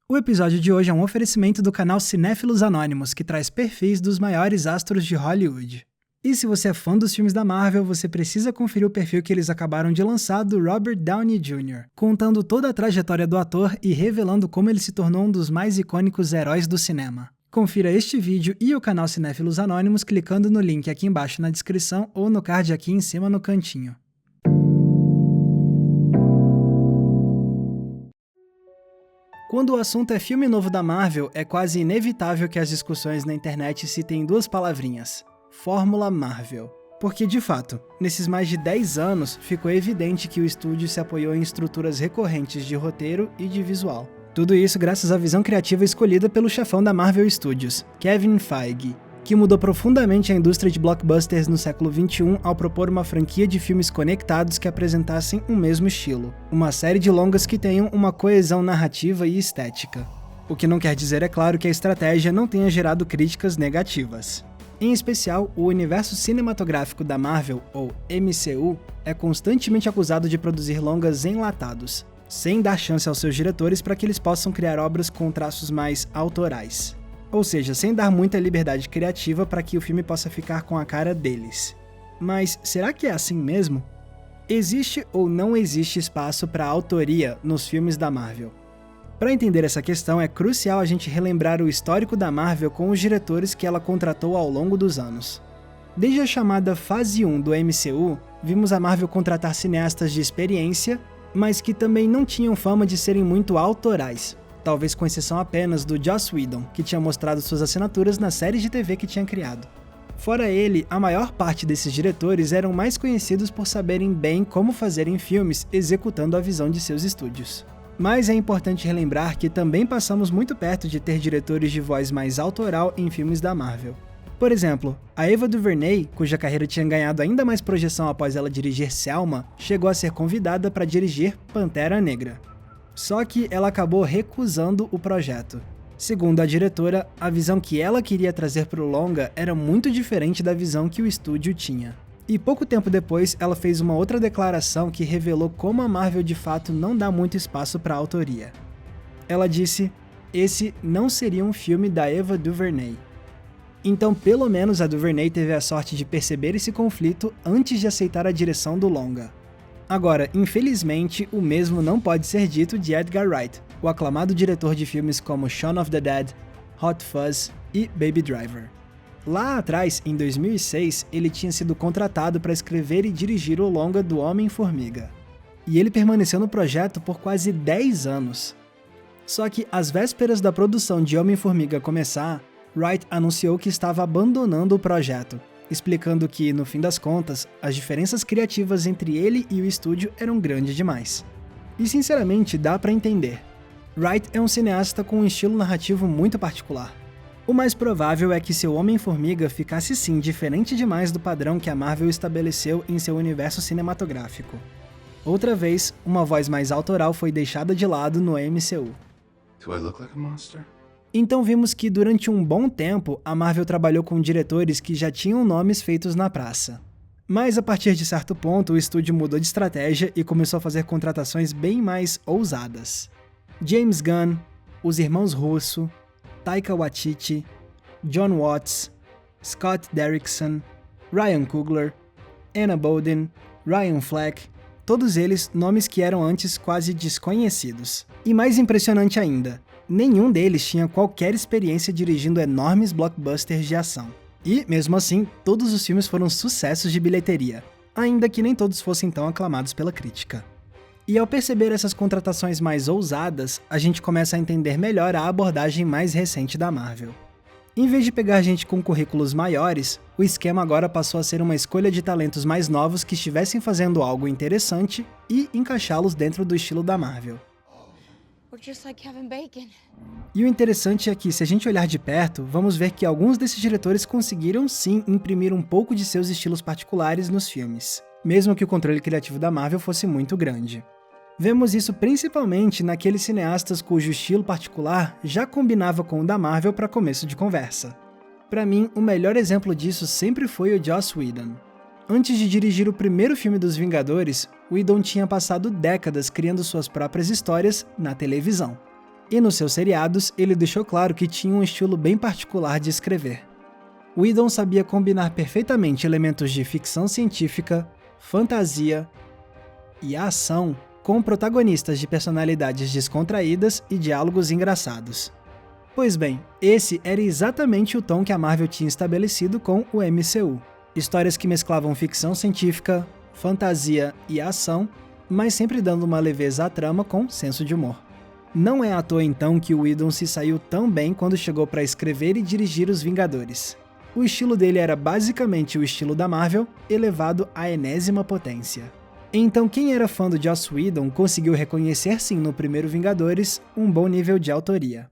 O episódio de hoje é um oferecimento do canal Cinéfilos Anônimos, que traz perfis dos maiores astros de Hollywood. E se você é fã dos filmes da Marvel, você precisa conferir o perfil que eles acabaram de lançar do Robert Downey Jr., contando toda a trajetória do ator e revelando como ele se tornou um dos mais icônicos heróis do cinema. Confira este vídeo e o canal Cinéfilos Anônimos clicando no link aqui embaixo na descrição ou no card aqui em cima no cantinho. Quando o assunto é filme novo da Marvel, é quase inevitável que as discussões na internet citem duas palavrinhas: Fórmula Marvel. Porque, de fato, nesses mais de 10 anos, ficou evidente que o estúdio se apoiou em estruturas recorrentes de roteiro e de visual. Tudo isso graças à visão criativa escolhida pelo chefão da Marvel Studios, Kevin Feige, que mudou profundamente a indústria de blockbusters no século XXI ao propor uma franquia de filmes conectados que apresentassem um mesmo estilo, uma série de longas que tenham uma coesão narrativa e estética. O que não quer dizer, é claro, que a estratégia não tenha gerado críticas negativas. Em especial, o universo cinematográfico da Marvel, ou MCU, é constantemente acusado de produzir longas enlatados, sem dar chance aos seus diretores para que eles possam criar obras com traços mais autorais. Ou seja, sem dar muita liberdade criativa para que o filme possa ficar com a cara deles. Mas será que é assim mesmo? Existe ou não existe espaço para autoria nos filmes da Marvel? Para entender essa questão, é crucial a gente relembrar o histórico da Marvel com os diretores que ela contratou ao longo dos anos. Desde a chamada Fase 1 do MCU, vimos a Marvel contratar cineastas de experiência, mas que também não tinham fama de serem muito autorais, talvez com exceção apenas do Joss Whedon, que tinha mostrado suas assinaturas nas séries de TV que tinha criado. Fora ele, a maior parte desses diretores eram mais conhecidos por saberem bem como fazerem filmes executando a visão de seus estúdios. Mas é importante relembrar que também passamos muito perto de ter diretores de voz mais autoral em filmes da Marvel. Por exemplo, a Ava DuVernay, cuja carreira tinha ganhado ainda mais projeção após ela dirigir Selma, chegou a ser convidada para dirigir Pantera Negra. Só que ela acabou recusando o projeto. Segundo a diretora, a visão que ela queria trazer para o longa era muito diferente da visão que o estúdio tinha. E pouco tempo depois, ela fez uma outra declaração que revelou como a Marvel de fato não dá muito espaço para a autoria. Ela disse: "Esse não seria um filme da Ava DuVernay." Então, pelo menos a DuVernay teve a sorte de perceber esse conflito antes de aceitar a direção do longa. Agora, infelizmente, o mesmo não pode ser dito de Edgar Wright, o aclamado diretor de filmes como Shaun of the Dead, Hot Fuzz e Baby Driver. Lá atrás, em 2006, ele tinha sido contratado para escrever e dirigir o longa do Homem-Formiga. E ele permaneceu no projeto por quase 10 anos. Só que, às vésperas da produção de Homem-Formiga começar, Wright anunciou que estava abandonando o projeto, explicando que, no fim das contas, as diferenças criativas entre ele e o estúdio eram grandes demais. E sinceramente, dá pra entender. Wright é um cineasta com um estilo narrativo muito particular. O mais provável é que seu Homem-Formiga ficasse sim diferente demais do padrão que a Marvel estabeleceu em seu universo cinematográfico. Outra vez, uma voz mais autoral foi deixada de lado no MCU. Do I look like a monster? Então vimos que durante um bom tempo a Marvel trabalhou com diretores que já tinham nomes feitos na praça. Mas a partir de certo ponto o estúdio mudou de estratégia e começou a fazer contratações bem mais ousadas. James Gunn, os irmãos Russo, Taika Waititi, John Watts, Scott Derrickson, Ryan Coogler, Anna Boden, Ryan Fleck, todos eles nomes que eram antes quase desconhecidos. E mais impressionante ainda, nenhum deles tinha qualquer experiência dirigindo enormes blockbusters de ação. E, mesmo assim, todos os filmes foram sucessos de bilheteria, ainda que nem todos fossem tão aclamados pela crítica. E ao perceber essas contratações mais ousadas, a gente começa a entender melhor a abordagem mais recente da Marvel. Em vez de pegar gente com currículos maiores, o esquema agora passou a ser uma escolha de talentos mais novos que estivessem fazendo algo interessante e encaixá-los dentro do estilo da Marvel. E o interessante é que, se a gente olhar de perto, vamos ver que alguns desses diretores conseguiram sim imprimir um pouco de seus estilos particulares nos filmes, mesmo que o controle criativo da Marvel fosse muito grande. Vemos isso principalmente naqueles cineastas cujo estilo particular já combinava com o da Marvel para começo de conversa. Para mim, o melhor exemplo disso sempre foi o Joss Whedon. Antes de dirigir o primeiro filme dos Vingadores, Whedon tinha passado décadas criando suas próprias histórias na televisão. E nos seus seriados, ele deixou claro que tinha um estilo bem particular de escrever. Whedon sabia combinar perfeitamente elementos de ficção científica, fantasia e ação com protagonistas de personalidades descontraídas e diálogos engraçados. Pois bem, esse era exatamente o tom que a Marvel tinha estabelecido com o MCU. Histórias que mesclavam ficção científica, fantasia e ação, mas sempre dando uma leveza à trama com senso de humor. Não é à toa então que o Whedon se saiu tão bem quando chegou para escrever e dirigir Os Vingadores. O estilo dele era basicamente o estilo da Marvel, elevado à enésima potência. Então quem era fã do Joss Whedon conseguiu reconhecer sim no primeiro Vingadores um bom nível de autoria.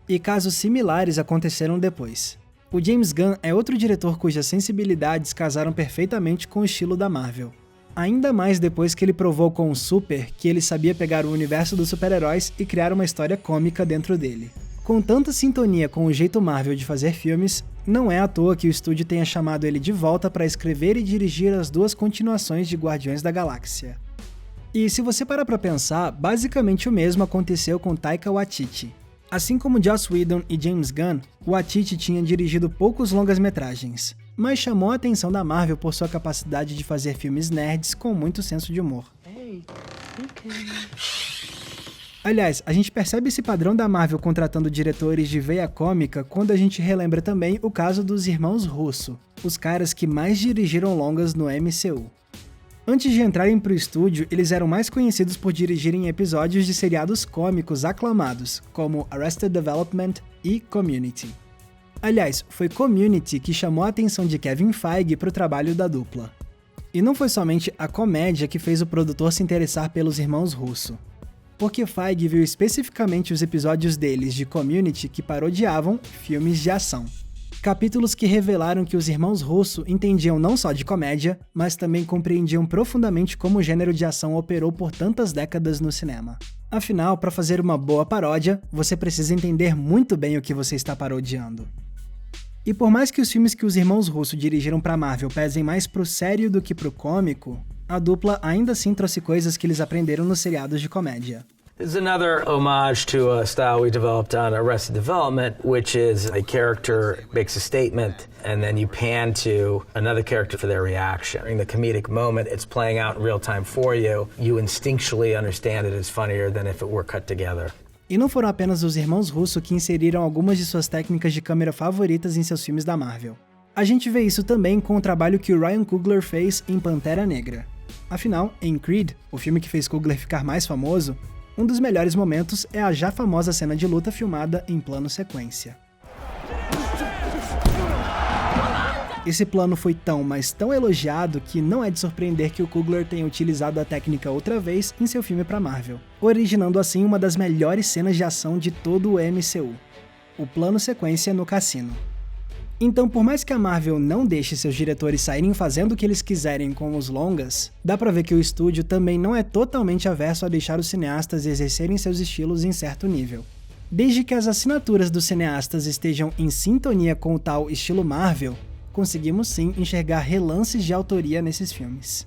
E casos similares aconteceram depois. O James Gunn é outro diretor cujas sensibilidades casaram perfeitamente com o estilo da Marvel. Ainda mais depois que ele provou com o Super que ele sabia pegar o universo dos super-heróis e criar uma história cômica dentro dele. Com tanta sintonia com o jeito Marvel de fazer filmes, não é à toa que o estúdio tenha chamado ele de volta para escrever e dirigir as 2 continuações de Guardiões da Galáxia. E se você parar pra pensar, basicamente o mesmo aconteceu com Taika Waititi. Assim como Joss Whedon e James Gunn, Waititi tinha dirigido poucos longas-metragens, mas chamou a atenção da Marvel por sua capacidade de fazer filmes nerds com muito senso de humor. Aliás, a gente percebe esse padrão da Marvel contratando diretores de veia cômica quando a gente relembra também o caso dos irmãos Russo, os caras que mais dirigiram longas no MCU. Antes de entrarem pro estúdio, eles eram mais conhecidos por dirigirem episódios de seriados cômicos aclamados, como Arrested Development e Community. Aliás, foi Community que chamou a atenção de Kevin Feige pro trabalho da dupla. E não foi somente a comédia que fez o produtor se interessar pelos irmãos Russo, porque Feige viu especificamente os episódios deles de Community que parodiavam filmes de ação. Capítulos que revelaram que os irmãos Russo entendiam não só de comédia, mas também compreendiam profundamente como o gênero de ação operou por tantas décadas no cinema. Afinal, para fazer uma boa paródia, você precisa entender muito bem o que você está parodiando. E por mais que os filmes que os irmãos Russo dirigiram para Marvel pesem mais pro sério do que pro cômico, a dupla ainda assim trouxe coisas que eles aprenderam nos seriados de comédia. This is another homage to a style we developed on Arrested Development, which is a character makes a statement and then you pan to another character for their reaction. During the comedic moment, it's playing out in real time for you. You instinctually understand it as funnier than if it were cut together. E não foram apenas os irmãos Russo que inseriram algumas de suas técnicas de câmera favoritas em seus filmes da Marvel. A gente vê isso também com o trabalho que o Ryan Coogler fez em Pantera Negra. Afinal, em Creed, o filme que fez Coogler ficar mais famoso, um dos melhores momentos é a já famosa cena de luta filmada em plano sequência. Esse plano foi tão, mas tão elogiado que não é de surpreender que o Coogler tenha utilizado a técnica outra vez em seu filme para Marvel, originando assim uma das melhores cenas de ação de todo o MCU, o plano sequência no cassino. Então, por mais que a Marvel não deixe seus diretores saírem fazendo o que eles quiserem com os longas, dá pra ver que o estúdio também não é totalmente averso a deixar os cineastas exercerem seus estilos em certo nível. Desde que as assinaturas dos cineastas estejam em sintonia com o tal estilo Marvel, conseguimos sim enxergar relances de autoria nesses filmes.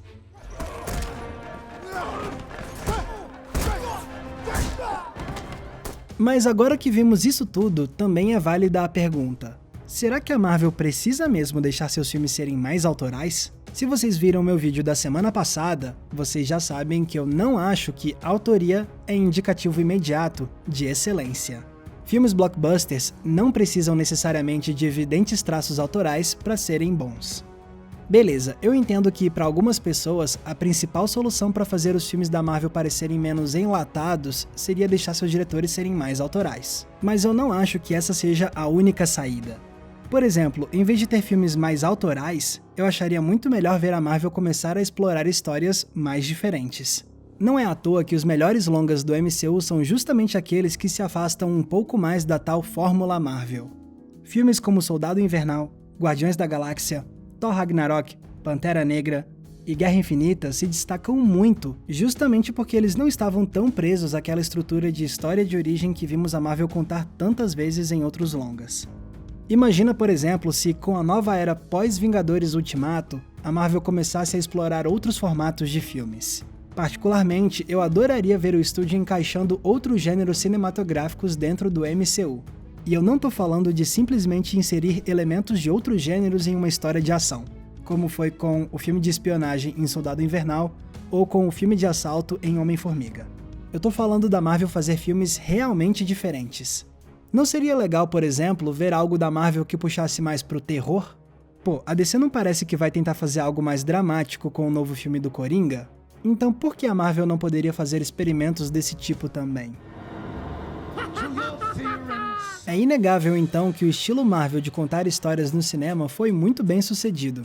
Mas agora que vimos isso tudo, também é válida a pergunta: será que a Marvel precisa mesmo deixar seus filmes serem mais autorais? Se vocês viram meu vídeo da semana passada, vocês já sabem que eu não acho que autoria é indicativo imediato de excelência. Filmes blockbusters não precisam necessariamente de evidentes traços autorais para serem bons. Beleza, eu entendo que para algumas pessoas a principal solução para fazer os filmes da Marvel parecerem menos enlatados seria deixar seus diretores serem mais autorais. Mas eu não acho que essa seja a única saída. Por exemplo, em vez de ter filmes mais autorais, eu acharia muito melhor ver a Marvel começar a explorar histórias mais diferentes. Não é à toa que os melhores longas do MCU são justamente aqueles que se afastam um pouco mais da tal fórmula Marvel. Filmes como Soldado Invernal, Guardiões da Galáxia, Thor Ragnarok, Pantera Negra e Guerra Infinita se destacam muito justamente porque eles não estavam tão presos àquela estrutura de história de origem que vimos a Marvel contar tantas vezes em outros longas. Imagina, por exemplo, se com a nova era pós-Vingadores Ultimato, a Marvel começasse a explorar outros formatos de filmes. Particularmente, eu adoraria ver o estúdio encaixando outros gêneros cinematográficos dentro do MCU. E eu não tô falando de simplesmente inserir elementos de outros gêneros em uma história de ação, como foi com o filme de espionagem em Soldado Invernal ou com o filme de assalto em Homem-Formiga. Eu tô falando da Marvel fazer filmes realmente diferentes. Não seria legal, por exemplo, ver algo da Marvel que puxasse mais pro terror? Pô, a DC não parece que vai tentar fazer algo mais dramático com o novo filme do Coringa? Então por que a Marvel não poderia fazer experimentos desse tipo também? É inegável então que o estilo Marvel de contar histórias no cinema foi muito bem sucedido.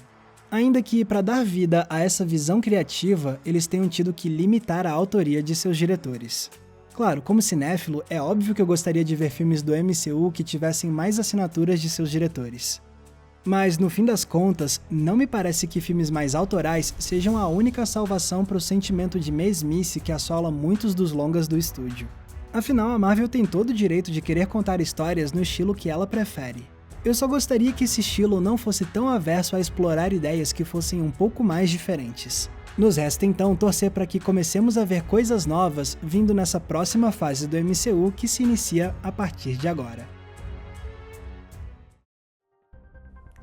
Ainda que, para dar vida a essa visão criativa, eles tenham tido que limitar a autoria de seus diretores. Claro, como cinéfilo, é óbvio que eu gostaria de ver filmes do MCU que tivessem mais assinaturas de seus diretores. Mas, no fim das contas, não me parece que filmes mais autorais sejam a única salvação para o sentimento de mesmice que assola muitos dos longas do estúdio. Afinal, a Marvel tem todo o direito de querer contar histórias no estilo que ela prefere. Eu só gostaria que esse estilo não fosse tão averso a explorar ideias que fossem um pouco mais diferentes. Nos resta então torcer para que comecemos a ver coisas novas vindo nessa próxima fase do MCU que se inicia a partir de agora.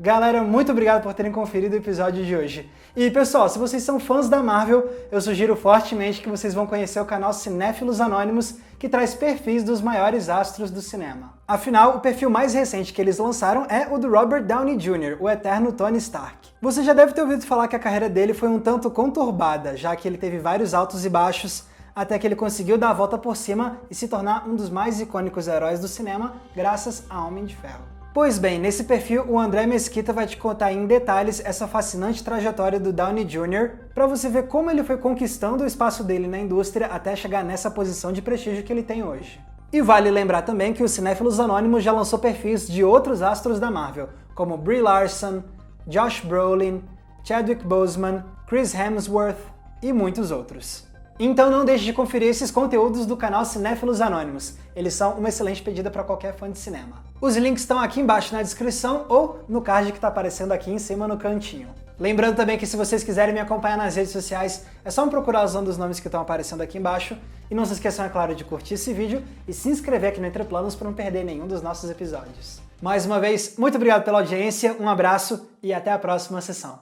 Galera, muito obrigado por terem conferido o episódio de hoje. E pessoal, se vocês são fãs da Marvel, eu sugiro fortemente que vocês vão conhecer o canal Cinéfilos Anônimos, que traz perfis dos maiores astros do cinema. Afinal, o perfil mais recente que eles lançaram é o do Robert Downey Jr., o eterno Tony Stark. Você já deve ter ouvido falar que a carreira dele foi um tanto conturbada, já que ele teve vários altos e baixos, até que ele conseguiu dar a volta por cima e se tornar um dos mais icônicos heróis do cinema, graças a Homem de Ferro. Pois bem, nesse perfil o André Mesquita vai te contar em detalhes essa fascinante trajetória do Downey Jr. para você ver como ele foi conquistando o espaço dele na indústria até chegar nessa posição de prestígio que ele tem hoje. E vale lembrar também que o Cinéfilos Anônimos já lançou perfis de outros astros da Marvel, como Brie Larson, Josh Brolin, Chadwick Boseman, Chris Hemsworth e muitos outros. Então não deixe de conferir esses conteúdos do canal Cinéfilos Anônimos. Eles são uma excelente pedida para qualquer fã de cinema. Os links estão aqui embaixo na descrição ou no card que está aparecendo aqui em cima no cantinho. Lembrando também que se vocês quiserem me acompanhar nas redes sociais, é só me procurar usando os nomes que estão aparecendo aqui embaixo. E não se esqueçam, é claro, de curtir esse vídeo e se inscrever aqui no Entre Planos para não perder nenhum dos nossos episódios. Mais uma vez, muito obrigado pela audiência, um abraço e até a próxima sessão.